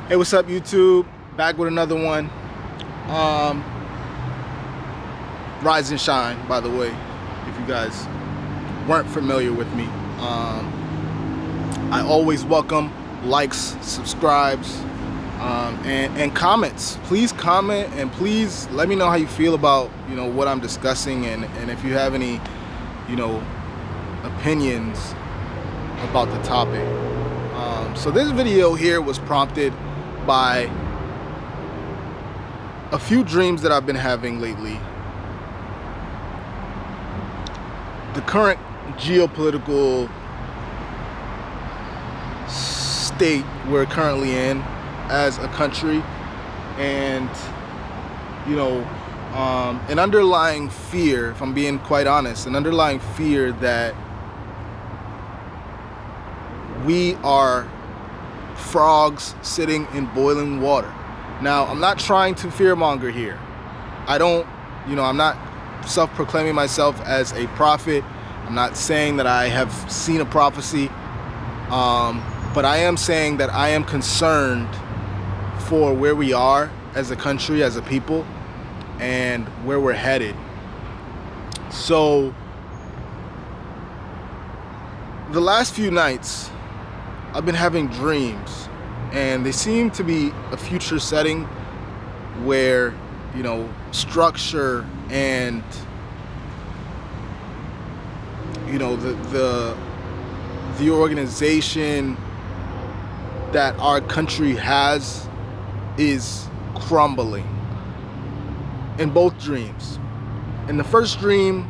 Hey, what's up, YouTube? Back with another one. Rise and shine, by the way, if you guys weren't familiar with me. I always welcome likes, subscribes, and comments. Please comment and please let me know how you feel about what I'm discussing, and if you have any opinions about the topic. So this video here was prompted by a few dreams that I've been having lately. The current geopolitical state we're currently in as a country, and an underlying fear, if I'm being quite honest, an underlying fear that we are frogs sitting in boiling water. Now, I'm not trying to fearmonger here. I'm not self-proclaiming myself as a prophet. I'm not saying that I have seen a prophecy, but I am saying that I am concerned for where we are as a country, as a people, and where we're headed. So, the last few nights, I've been having dreams, and they seem to be a future setting where, structure and, the organization that our country has is crumbling. In both dreams. In the first dream,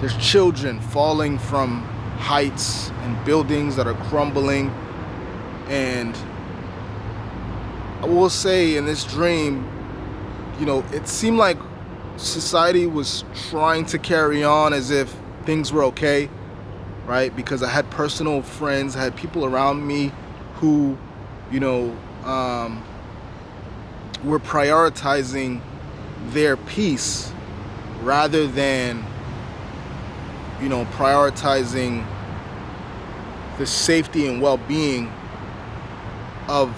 there's children falling from heights and buildings that are crumbling, and I will say in this dream, it seemed like society was trying to carry on as if things were okay, right? Because I had personal friends, I had people around me who, were prioritizing their peace rather than prioritizing the safety and well-being of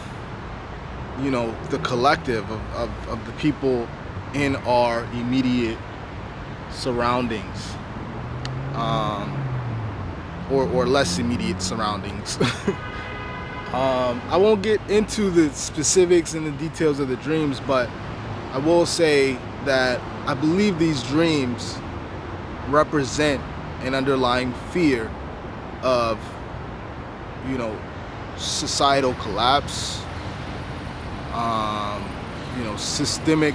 the collective of the people in our immediate surroundings, or less immediate surroundings. I won't get into the specifics and the details of the dreams, but I will say that I believe these dreams represent an underlying fear of, societal collapse, systemic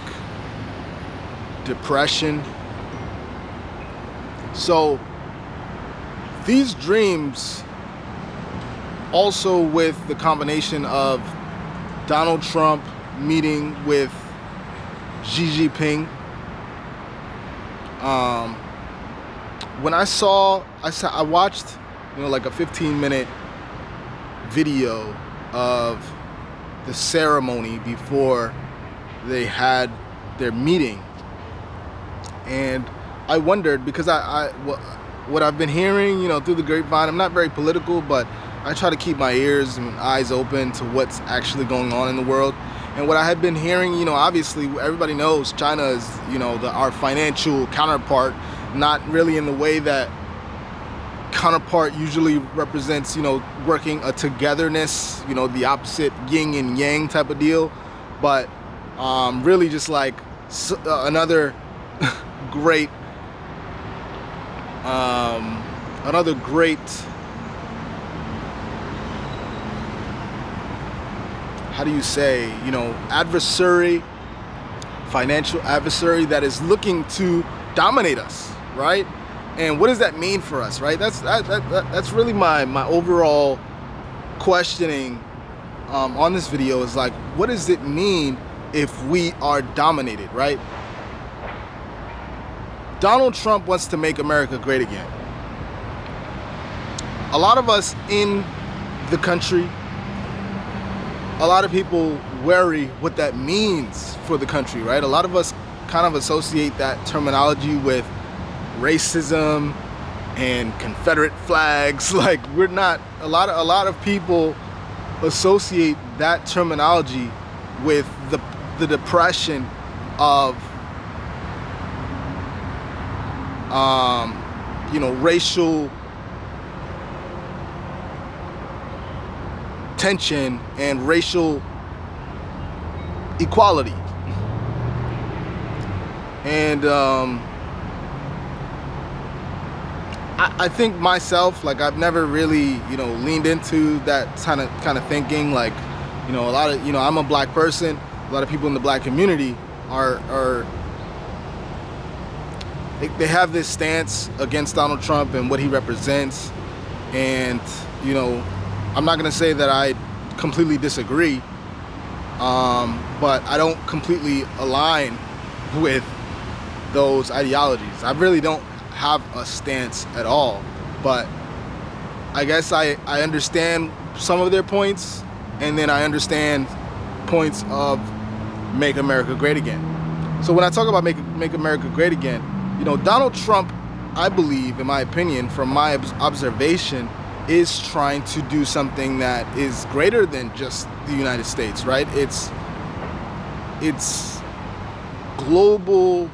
depression. So these dreams, also with the combination of Donald Trump meeting with Xi Jinping, when I watched like a 15-minute video of the ceremony before they had their meeting, and I wondered, because what I've been hearing through the grapevine, I'm not very political, but I try to keep my ears and eyes open to what's actually going on in the world. And what I had been hearing, obviously everybody knows China is our financial counterpart, not really in the way that counterpart usually represents, working a togetherness, the opposite yin and yang type of deal, but really just like another great, how do you say, adversary, financial adversary that is looking to dominate us, right? And what does that mean for us, right? That's really my overall questioning on this video, is like, what does it mean if we are dominated, right? Donald Trump wants to make America great again. A lot of us in the country, a lot of people worry what that means for the country, right? A lot of us kind of associate that terminology with racism and Confederate flags. Like, we're not, a lot of people associate that terminology with the depression of racial tension and racial equality. And I think myself, like, I've never really, leaned into that kind of thinking. Like, a lot of, I'm a black person. A lot of people in the black community are they have this stance against Donald Trump and what he represents. And, I'm not gonna say that I completely disagree, but I don't completely align with those ideologies. I really don't have a stance at all, but I guess I understand some of their points, and then I understand points of Make America Great Again. So when I talk about Make America Great Again, Donald Trump, I believe, in my opinion, from my observation, is trying to do something that is greater than just the United States, right? It's global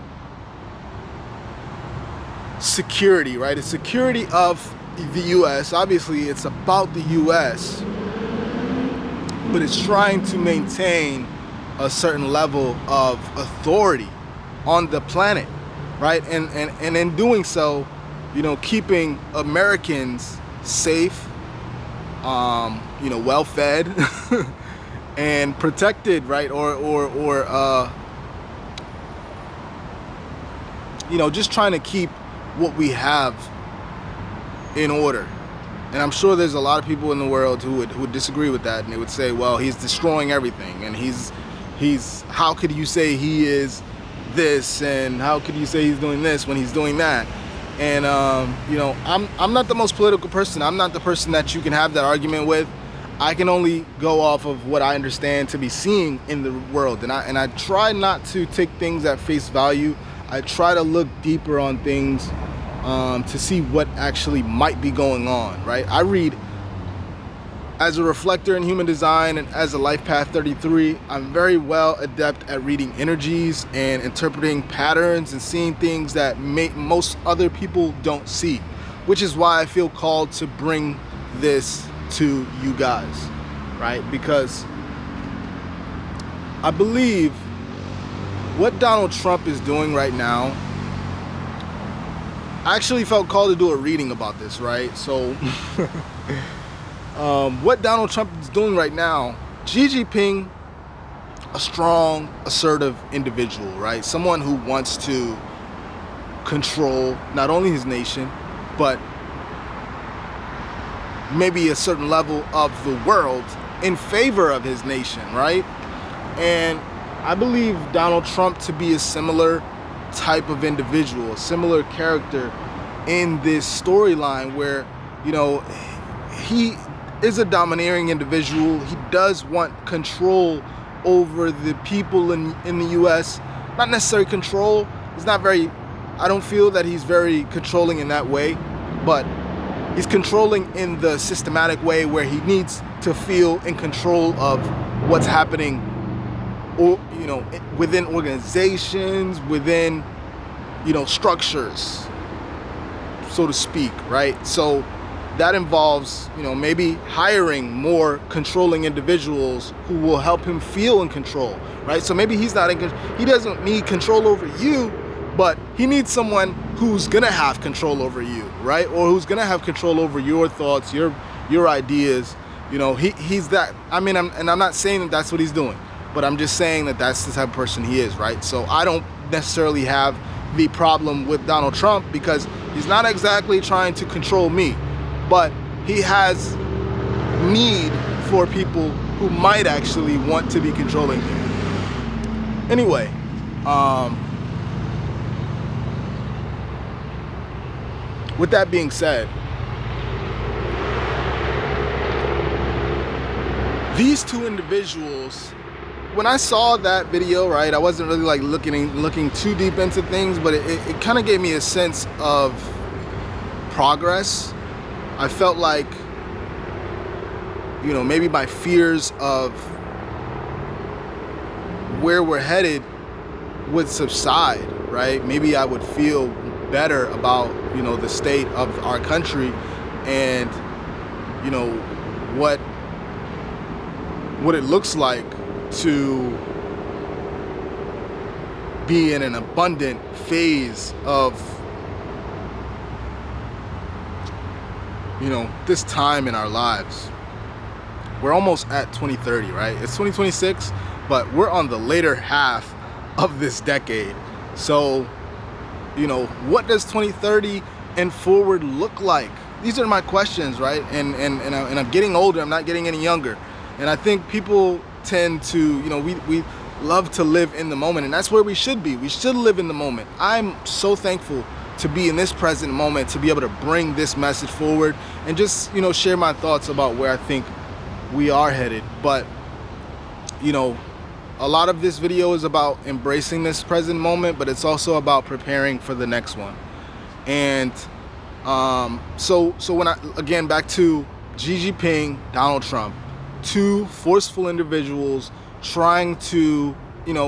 security, right? It's security of the U.S. Obviously, it's about the U.S., but it's trying to maintain a certain level of authority on the planet, right? And in doing so, keeping Americans safe, well-fed, and protected, right? Or just trying to keep what we have in order. And I'm sure there's a lot of people in the world who would disagree with that, and they would say, well, he's destroying everything, and he's how could you say he is this, and how could you say he's doing this when he's doing that? And I'm not the most political person. I'm not the person that you can have that argument with. I can only go off of what I understand to be seeing in the world, and I try not to take things at face value. I try to look deeper on things to see what actually might be going on, right? I read, as a reflector in human design and as a life path 33, I'm very well adept at reading energies and interpreting patterns and seeing things that most other people don't see, which is why I feel called to bring this to you guys, right? Because I believe what Donald Trump is doing right now, I actually felt called to do a reading about this, right? So what Donald Trump is doing right now, Xi Jinping, a strong, assertive individual, right? Someone who wants to control not only his nation, but maybe a certain level of the world in favor of his nation, right? And I believe Donald Trump to be a similar type of individual, a similar character in this storyline where, he is a domineering individual. He does want control over the people in the U.S. Not necessarily control. I don't feel that he's very controlling in that way, but he's controlling in the systematic way where he needs to feel in control of what's happening, or within organizations, within structures, so to speak, right? So that involves maybe hiring more controlling individuals who will help him feel in control, right? So maybe he doesn't need control over you, but he needs someone who's gonna have control over you, right? Or who's gonna have control over your thoughts, your ideas. He's that. I mean, I'm not saying that that's what he's doing, but I'm just saying that that's the type of person he is, right? So I don't necessarily have the problem with Donald Trump because he's not exactly trying to control me, but he has need for people who might actually want to be controlling me. Anyway, with that being said, these two individuals, when I saw that video, right, I wasn't really like looking too deep into things, but it kind of gave me a sense of progress. I felt like, maybe my fears of where we're headed would subside, right? Maybe I would feel better about, the state of our country and, what it looks like to be in an abundant phase of, this time in our lives. We're almost at 2030, right? It's 2026, but we're on the later half of this decade. So, what does 2030 and forward look like? These are my questions, right? And I'm getting older, I'm not getting any younger. And I think people tend to, we love to live in the moment, and that's where we should be. We should live in the moment. I'm so thankful to be in this present moment, to be able to bring this message forward and just, share my thoughts about where I think we are headed. But, a lot of this video is about embracing this present moment, but it's also about preparing for the next one. And so when again, back to Xi Jinping, Donald Trump, two forceful individuals trying to,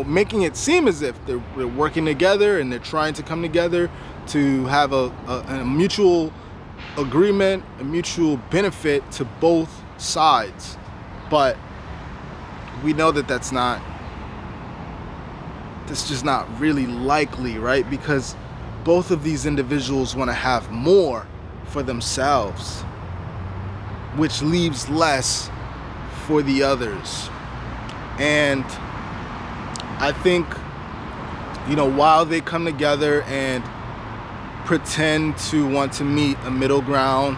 making it seem as if they're working together and they're trying to come together to have a mutual agreement, a mutual benefit to both sides. But we know that that's just not really likely, right? Because both of these individuals want to have more for themselves, which leaves less for the others. And I think, while they come together and pretend to want to meet a middle ground,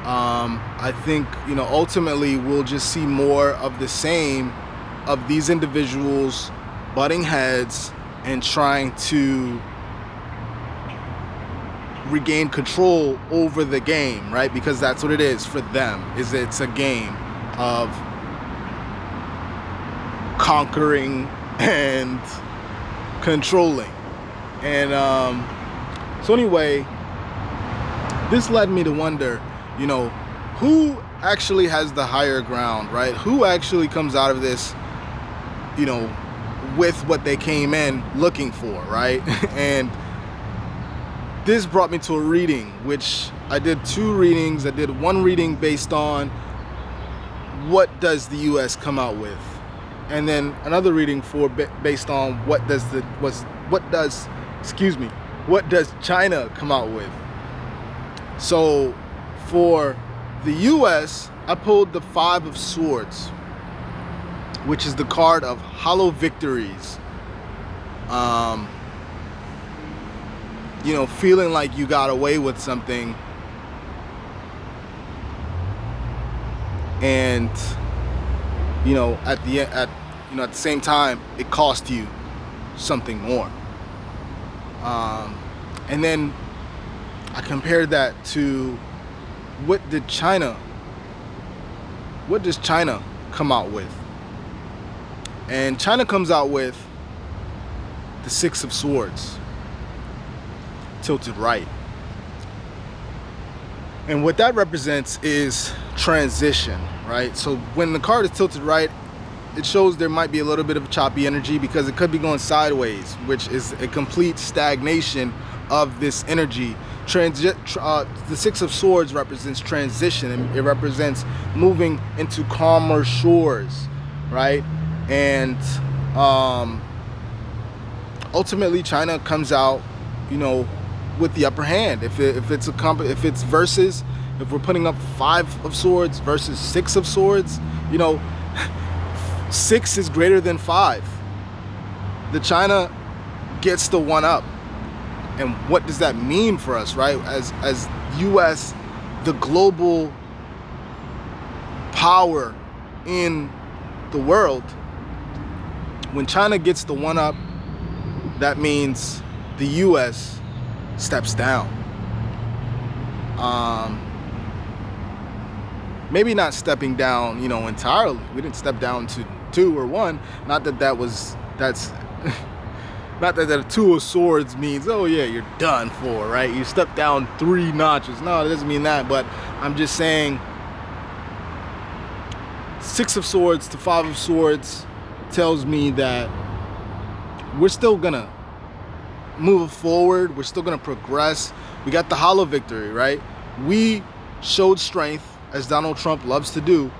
I think, ultimately we'll just see more of the same of these individuals butting heads and trying to regain control over the game, right? Because that's what it is for them, it's a game of conquering and controlling. And so anyway, this led me to wonder, who actually has the higher ground, right? Who actually comes out of this, with what they came in looking for, right? And this brought me to a reading, which I did two readings. I did one reading based on what does the US come out with, and then another reading based on what does China come out with. So for the US, I pulled the Five of Swords, which is the card of hollow victories. Feeling like you got away with something, and at the same time it cost you something more. And then I compared that to what does China come out with? And China comes out with the Six of Swords, tilted right. And what that represents is transition, right? So when the card is tilted right, it shows there might be a little bit of choppy energy because it could be going sideways, which is a complete stagnation of this energy. The Six of Swords represents transition, and it represents moving into calmer shores, right? And ultimately China comes out, with the upper hand. If it's versus, if we're putting up Five of Swords versus Six of Swords, six is greater than five. The China gets the one up. And what does that mean for us, right? As US, the global power in the world, when China gets the one up, that means the US steps down. Maybe not stepping down, entirely. We didn't step down to 2 or 1. Not that a Two of Swords means, oh yeah, you're done for, right? You step down 3 notches. No, it doesn't mean that, but I'm just saying Six of Swords to Five of Swords tells me that we're still gonna move forward. We're still gonna progress. We got the hollow victory, right? We showed strength, as Donald Trump loves to do,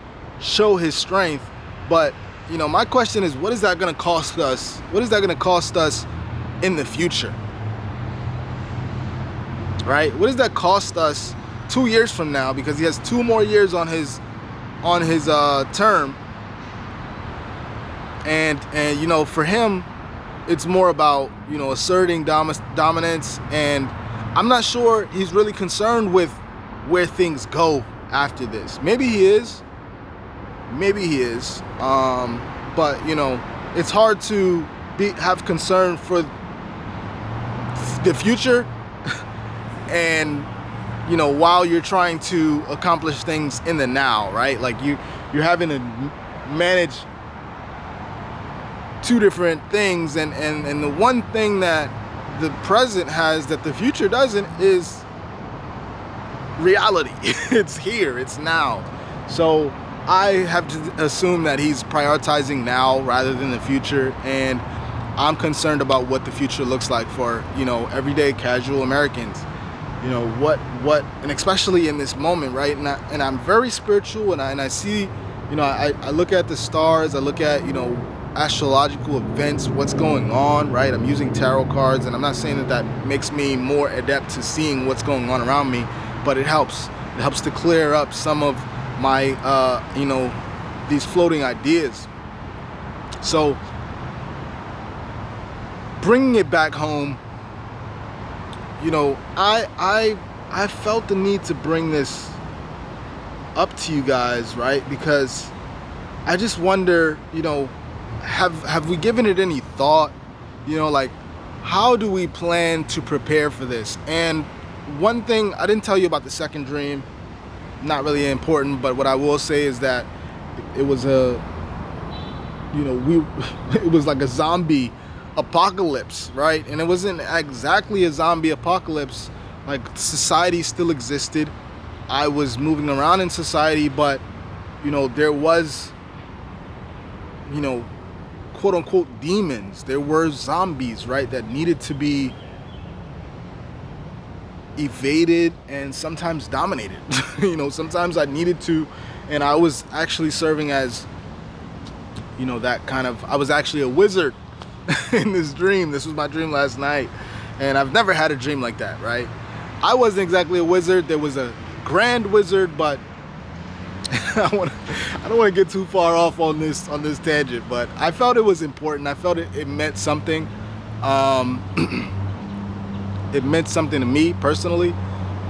show his strength. But, you know, my question is, what is that gonna cost us? What is that gonna cost us in the future? Right? What does that cost us 2 years from now? Because he has 2 more years on his term. And you know, for him, it's more about, you know, asserting dominance, and I'm not sure he's really concerned with where things go after this. Maybe he is. But you know, it's hard to have concern for the future, and you know, while you're trying to accomplish things in the now, right? Like you're having to manage 2 different things, and the one thing that the present has that the future doesn't is reality. It's here, it's now. So I have to assume that he's prioritizing now rather than the future, and I'm concerned about what the future looks like for, you know, everyday casual Americans. You know, what and especially in this moment, right? And I'm very spiritual, and I see, you know, I look at the stars, I look at, you know, astrological events, what's going on, right? I'm using tarot cards, and I'm not saying that makes me more adept to seeing what's going on around me, but it helps to clear up some of my you know, these floating ideas. So bringing it back home, you know, I felt the need to bring this up to you guys, right? Because I just wonder, you know, have we given it any thought? You know, like, how do we plan to prepare for this? And one thing I didn't tell you about the second dream, not really important, but what I will say is that it was a, you know, it was like a zombie apocalypse, right? And it wasn't exactly a zombie apocalypse. Like, society still existed. I was moving around in society, but, you know, there was, you know, quote unquote demons. There were zombies, right, that needed to be evaded and sometimes dominated. You know, sometimes I needed to, and I was actually serving as, you know, that kind of, I was actually a wizard in this dream. This was my dream last night, and I've never had a dream like that, right? I wasn't exactly a wizard. There was a grand wizard, but I don't want to get too far off on this tangent, but I felt it was important. I felt it meant something. It meant something to me personally,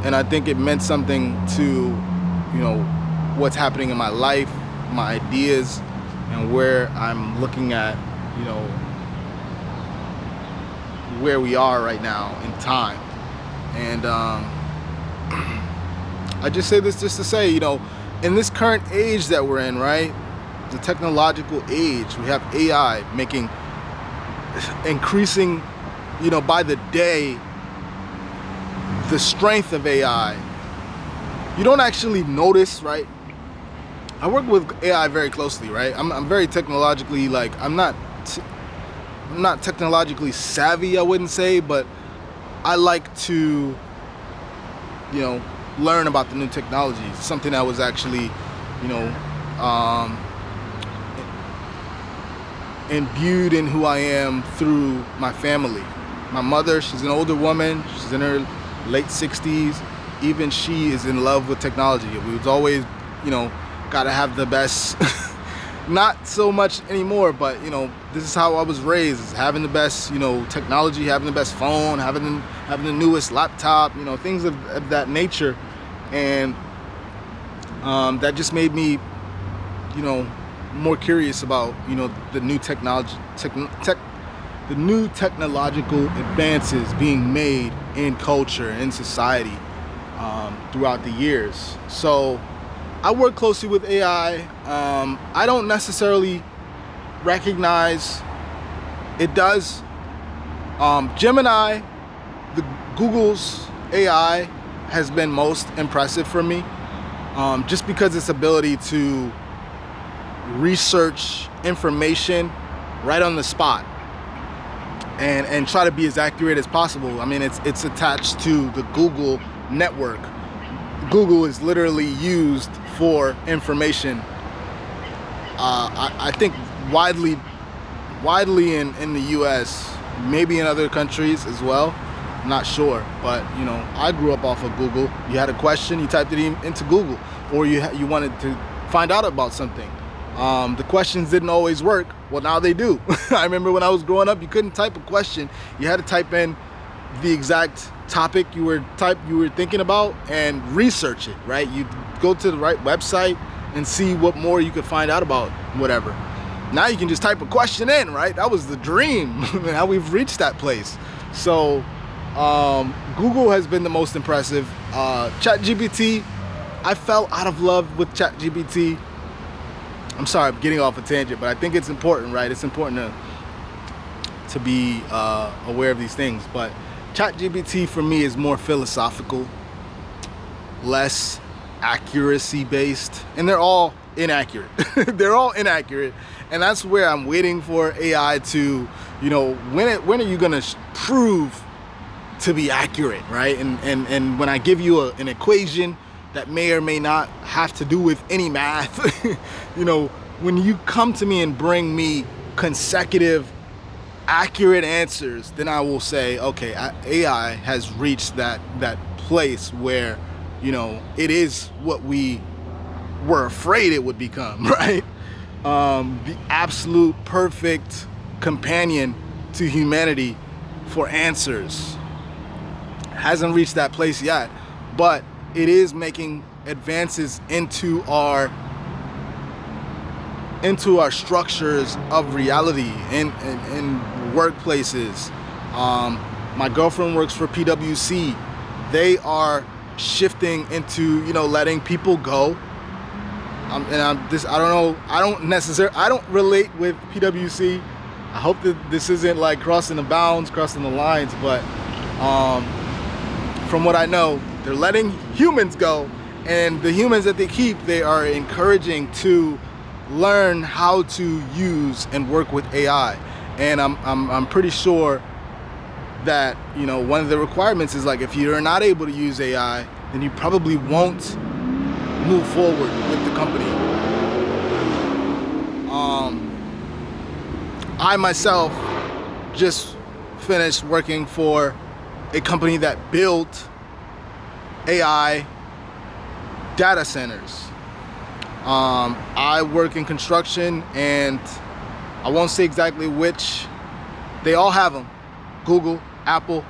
and I think it meant something to, you know, what's happening in my life, my ideas, and where I'm looking at, you know, where we are right now in time. And I just say this just to say, you know, in this current age that we're in, right, the technological age, we have AI increasing, you know, by the day, the strength of AI. You don't actually notice, right? I work with AI very closely, right? I'm very technologically, like, I'm not technologically savvy, I wouldn't say, but I like to, you know, learn about the new technologies. Something that was actually, you know, imbued in who I am through my family. My mother, she's an older woman. She's in her late 60s. Even she is in love with technology. We was always, you know, gotta have the best. Not so much anymore, but, you know, this is how I was raised, is having the best, you know, technology, having the best phone, having the newest laptop, you know, things of that nature. And that just made me, you know, more curious about, you know, the new the new technological advances being made in culture, in society, throughout the years. So I work closely with AI. I don't necessarily recognize it does. Gemini, Google's AI, has been most impressive for me, just because its ability to research information right on the spot and try to be as accurate as possible. I mean, it's attached to the Google network. Google is literally used for information. I think widely in the US, maybe in other countries as well. I'm not sure, but you know, I grew up off of Google. You had a question, you typed it into Google, or you wanted to find out about something. The questions didn't always work. Well, now they do. I remember when I was growing up, you couldn't type a question. You had to type in the exact topic you were thinking about and research it, right? You'd go to the right website and see what more you could find out about whatever. Now you can just type a question in, right? That was the dream. Now we've reached that place. So Google has been the most impressive. ChatGPT, I fell out of love with ChatGPT. I'm sorry, I'm getting off a tangent, but I think it's important, right? It's important to be aware of these things. But ChatGPT for me is more philosophical, less accuracy based, and they're all inaccurate. They're all inaccurate, and that's where I'm waiting for AI to, you know, when are you gonna prove to be accurate, right? And when I give you an equation that may or may not have to do with any math, you know, when you come to me and bring me consecutive accurate answers, then I will say, okay, AI has reached that place where, you know, it is what we were afraid it would become, right? The absolute perfect companion to humanity for answers. Hasn't reached that place yet, but it is making advances into our structures of reality in workplaces. My girlfriend works for PwC. They are shifting into, you know, letting people go. I don't relate with PwC. I hope that this isn't like crossing the lines, but from what I know, they're letting humans go, and the humans that they keep, they are encouraging to learn how to use and work with AI. And I'm pretty sure that, you know, one of the requirements is like, if you're not able to use AI, then you probably won't move forward with the company. I myself just finished working for a company that built AI data centers. I work in construction, and I won't say exactly which. They all have them. Google, Apple,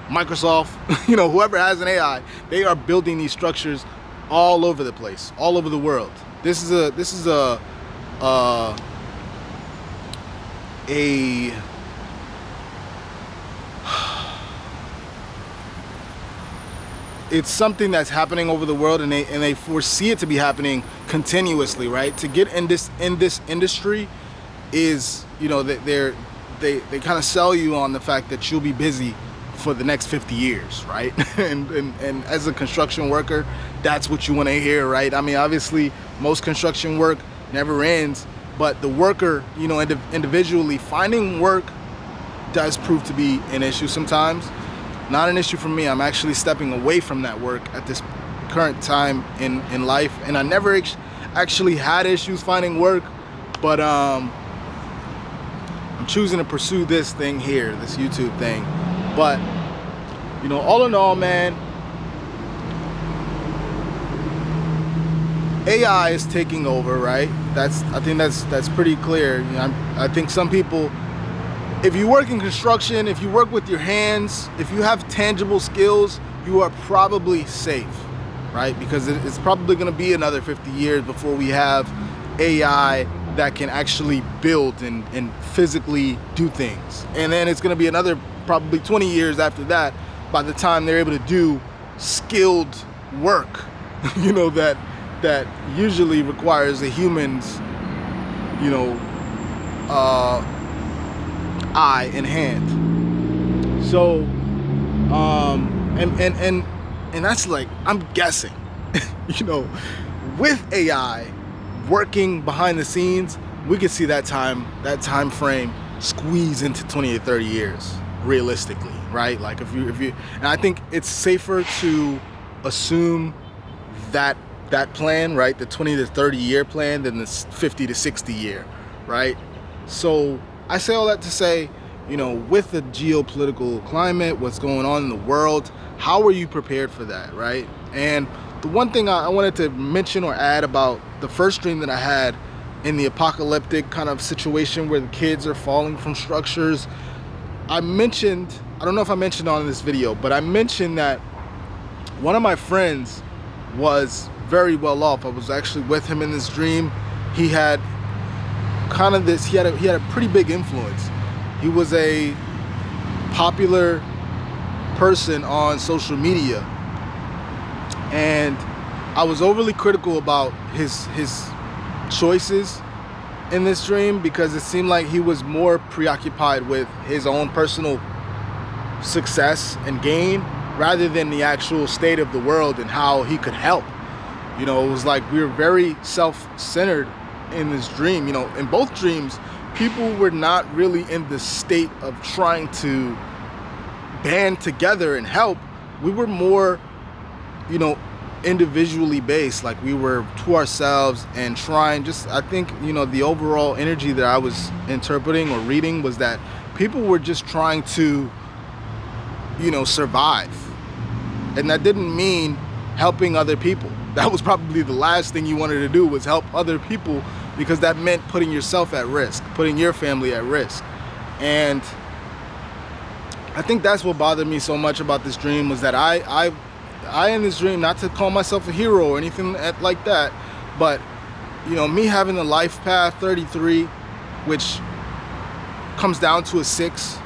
Microsoft, you know, whoever has an AI, they are building these structures all over the place, all over the world. This is it's something that's happening over the world, and they foresee it to be happening continuously, right? To get in this industry is, you know, they kind of sell you on the fact that you'll be busy for the next 50 years, right? and as a construction worker, that's what you want to hear, right? I mean, obviously most construction work never ends, but the worker, you know, individually finding work does prove to be an issue sometimes. Not an issue for me. I'm actually stepping away from that work at this current time in life, and I never actually had issues finding work, but I'm choosing to pursue this thing here, this YouTube thing. But, you know, all in all, man, AI is taking over, right? I think that's pretty clear. You know, I think some people, if you work in construction, if you work with your hands, if you have tangible skills, you are probably safe, right? Because it's probably going to be another 50 years before we have AI that can actually build and physically do things. And then it's going to be another probably 20 years after that by the time they're able to do skilled work, you know, that usually requires a human's, you know, eye and hand. So and that's like, I'm guessing, you know, with AI, working behind the scenes, we could see that time frame squeeze into 20 to 30 years realistically, right? Like if you, and I think it's safer to assume that plan, right, the 20 to 30 year plan, than the 50 to 60 year, right? So I say all that to say, you know, with the geopolitical climate, what's going on in the world, how are you prepared for that, right? And the one thing I wanted to mention or add about the first dream that I had in the apocalyptic kind of situation where the kids are falling from structures, I mentioned, I don't know if I mentioned on this video, but I mentioned that one of my friends was very well off. I was actually with him in this dream. He had kind of this, he had a pretty big influence. He was a popular person on social media, and I was overly critical about his choices in this dream because it seemed like he was more preoccupied with his own personal success and gain rather than the actual state of the world and how he could help. You know, it was like we were very self-centered in this dream. You know, in both dreams, people were not really in the state of trying to band together and help. We were more, you know, individually based, like we were to ourselves and trying just, I think, you know, the overall energy that I was interpreting or reading was that people were just trying to, you know, survive. And that didn't mean helping other people. That was probably the last thing you wanted to do, was help other people, because that meant putting yourself at risk, putting your family at risk. And I think that's what bothered me so much about this dream, was that I in this dream, not to call myself a hero or anything like that, but, you know, me having the life path 33, which comes down to a 6,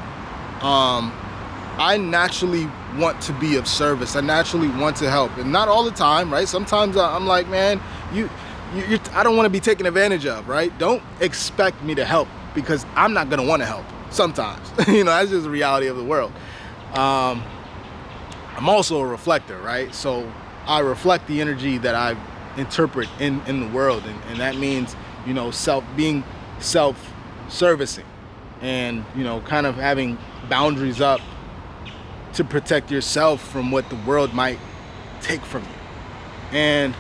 I naturally want to be of service. I naturally want to help, and not all the time, right? Sometimes I'm like, man, I don't want to be taken advantage of, right? Don't expect me to help, because I'm not gonna want to help sometimes. You know, that's just the reality of the world. I'm also a reflector, right? So I reflect the energy that I interpret in the world, and that means, you know, being self-servicing, and, you know, kind of having boundaries up to protect yourself from what the world might take from you. And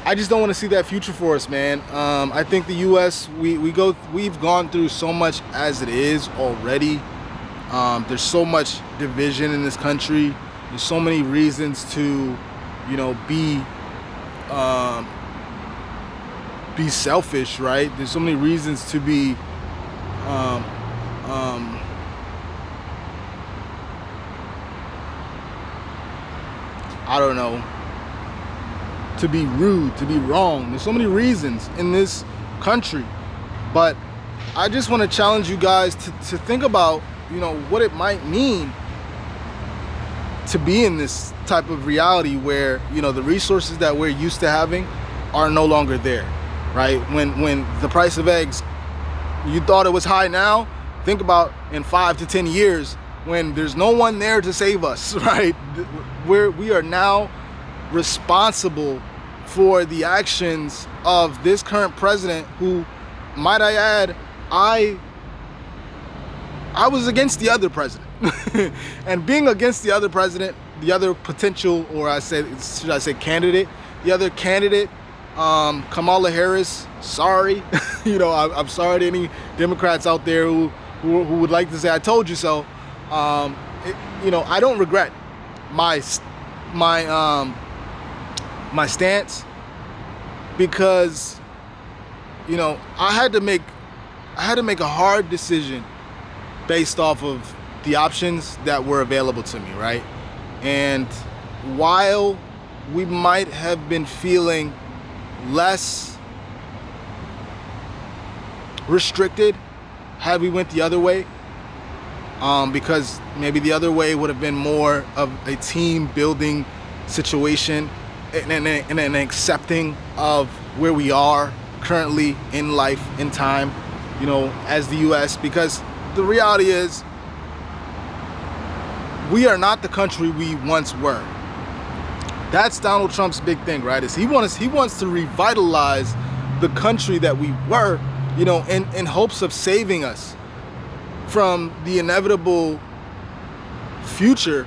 I just don't want to see that future for us, man. I think the U.S., we've gone through so much as it is already. There's so much division in this country. There's so many reasons to, you know, be selfish, right? There's so many reasons to be I don't know, to be rude, to be wrong. There's so many reasons in this country. But I just want to challenge you guys to think about, you know, what it might mean to be in this type of reality where, you know, the resources that we're used to having are no longer there, right? When the price of eggs, you thought it was high now, think about in 5 to 10 years when there's no one there to save us, right? We are now responsible for the actions of this current president, who, might I add, I was against the other president. And being against the other president, the other potential, or should I say candidate, the other candidate, Kamala Harris, sorry. You know, I'm sorry to any Democrats out there who would like to say I told you so. You know, I don't regret my stance, because, you know, I had to make a hard decision based off of the options that were available to me, right? And while we might have been feeling less restricted had we went the other way, because maybe the other way would have been more of a team building situation and an accepting of where we are currently in life, in time, you know, as the US, because the reality is we are not the country we once were. That's Donald Trump's big thing, right? Is he wants to revitalize the country that we were, you know, in hopes of saving us from the inevitable future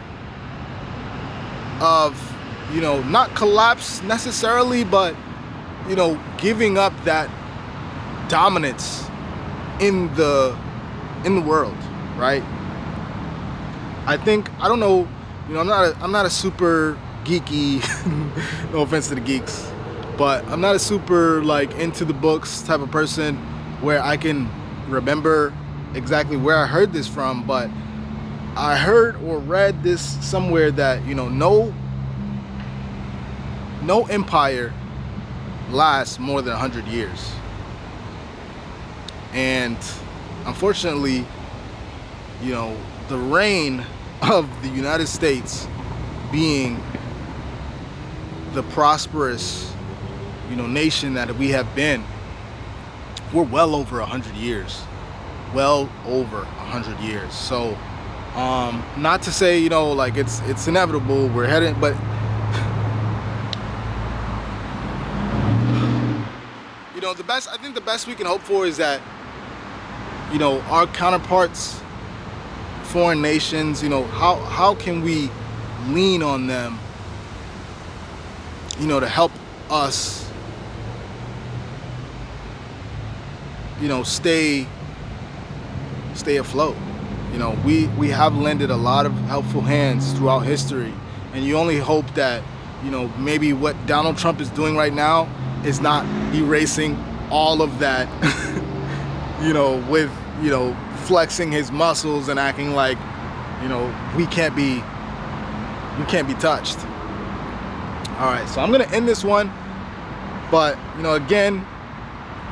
of, you know, not collapse necessarily, but, you know, giving up that dominance in the world, right? I don't know, you know, I'm not a super geeky, no offense to the geeks, but I'm not a super like into the books type of person where I can remember exactly where I heard this from, but I heard or read this somewhere that, you know, no empire lasts more than 100 years. And unfortunately, you know, the reign of the United States being the prosperous, you know, nation that we have been, we're well over 100 years. Well over 100 years. So, not to say, you know, like it's inevitable, we're heading, but you know, I think the best we can hope for is that, you know, our counterparts, foreign nations, you know, how can we lean on them, you know, to help us, you know, stay afloat. You know, we have lended a lot of helpful hands throughout history, and you only hope that, you know, maybe what Donald Trump is doing right now is not erasing all of that, you know, with, you know, flexing his muscles and acting like, you know, we can't be touched. All right, so I'm gonna end this one, but, you know, again,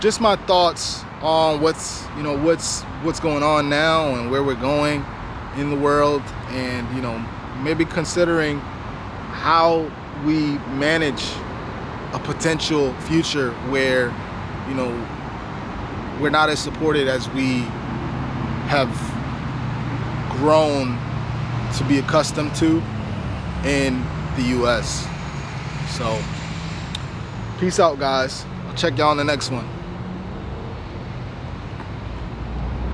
just my thoughts on what's going on now and where we're going in the world, and, you know, maybe considering how we manage a potential future where, you know, we're not as supported as we have grown to be accustomed to in the US. So, peace out, guys. I'll check y'all on the next one.